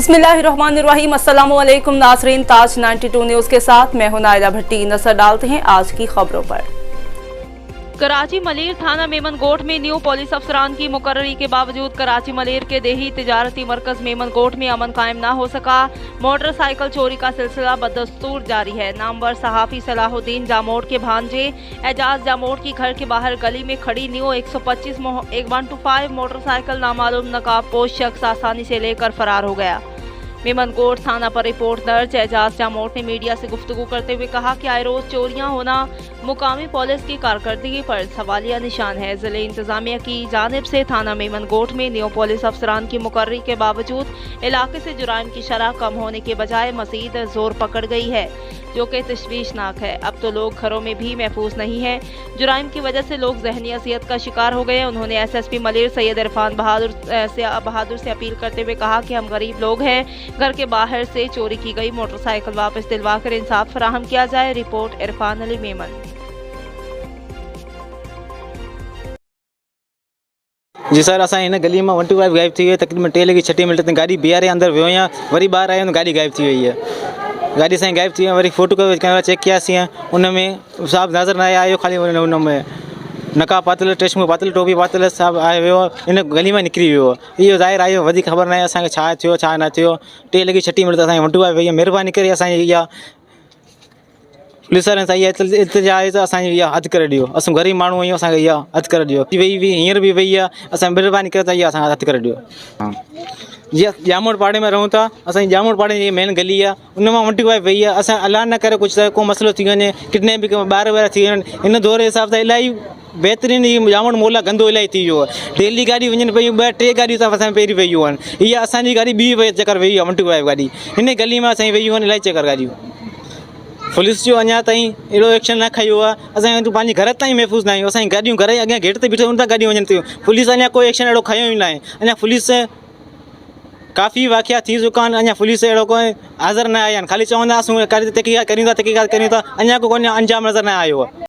बिस्मिल्लाहिर्रहमानिर्रहीम। अस्सलामुअलैकुम नाज़रीन, ताज 92 न्यूज़ के साथ मैं हूं नायला भट्टी। नजर डालते हैं आज की खबरों पर। कराची मलीर थाना मेमनगोट में न्यू पुलिस अफसरान की मुकर्ररी के बावजूद कराची मलीर के देही तिजारती मरकज मेमनगोट में अमन कायम न हो सका। मोटरसाइकिल चोरी का सिलसिला बदस्तूर जारी है। नामवर सहाफी सलाहुद्दीन जामोट के भांजे एजाज जामोट की घर के बाहर गली में खड़ी न्यू 125 125 मोटरसाइकिल नामालूम नकाबपोश शख्स आसानी से लेकर फरार हो गया। मेमनगोट थाना पर रिपोर्ट दर्ज। एजाज जामोट ने मीडिया से गुफ्तगू करते हुए कहा कि आए रोज चोरियां होना मुकामी पुलिस की कारकर्दगी पर सवालिया निशान है। जिले इंतजामिया की जानिब से थाना मेमनगोट में न्यू पुलिस अफसरान की मुकर्ररी के बावजूद इलाके से जुराइम की शरह कम होने के बजाय मजीद जोर पकड़ गई है, जो कि तशवीशनाक है। अब तो लोग घरों में भी महफूज नहीं है। जुराइम की वजह से लोग जहनी अजियत का शिकार हो गए। उन्होंने SSP मलीर सैयद इरफान बहादुर से अपील करते हुए कहा कि हम गरीब लोग हैं, घर के बाहर से चोरी की गई मोटरसाइकिल वापस दिलवा कर इंसाफ फराहम किया जाए। रिपोर्ट इरफान अली मेमन। जी सर, असां हिन गली में 125 गायब थी हुई। तकरीबन 3 लॻी 6 मिंट ताईं गाड़ी बीहारे अंदर वियो आहियां, वरी ॿाहिरि आयो गाड़ी गायब थी वई है। गाड़ी साईं गायब थी वई, वरी फोटो कैमरा चेक कियासीं, उन में साहब नज़र न आयो। खाली उन में नकाब पातल, चश्मो पातल, टोपी पातल साहब आयो वियो, इन गली में निकिरी वियो। इहो ज़ाहिर आयो, वधीक ख़बर न आहे असांखे छा थियो छा न थियो। 3 लॻी 6 मिंट असांजी 125 वई आहे। महिरबानी करे असांजी इहा पुलिस वारनि सां इहा इल्तिजा आहे त असांजी इहा हद करे ॾियो। असां ग़रीब माण्हू आहियूं, असांखे इहा हद करे ॾियो। वई हींअर बि वई आहे, असां महिरबानी करे त इहा असांखे हद करे ॾियो। जीअं जामोट पाड़े में रहूं था, असांजी जामोट पाड़े जी मेन गली आहे, उन मां 125 वई आहे। असां अलाह न करे कुझु त को मसइलो थी वञे, किडनैप बि ॿार वार थी वञनि। हिन दौर जे हिसाब सां इलाही बहितरीनु ही जामोट मोहल्ला गंदो इलाही थी वियो आहे। डेली गाॾी वञनि पियूं, 2-3 गाॾियूं त असां पहिरीं वयूं आहिनि। इहा असांजी गाॾी ॿी चकर वई आहे 125 गाॾी। हिन गली में असांजी वयूं आहिनि इलाही चकर गाॾियूं। पुलिस जो अञा ताईं अहिड़ो एक्शन न खयो आहे। असां पंहिंजे घर ताईं महफ़ूज़ न आहियूं। असांजी गाॾियूं घर जे अॻियां गेट ते बीठियूं था गाॾियूं वञनि थियूं। पुलिस अञा कोई एक्शन अहिड़ो खयो ई न आहे। अञा पुलिस काफ़ी वाक़िया थी चुका आहिनि, अञा पुलिस अहिड़ो कोई हाज़िर न आया आहिनि। ख़ाली चवंदा असां तहक़ीक़ात करियूं था, अञा को कोई अंजाम नज़र न आयो आहे।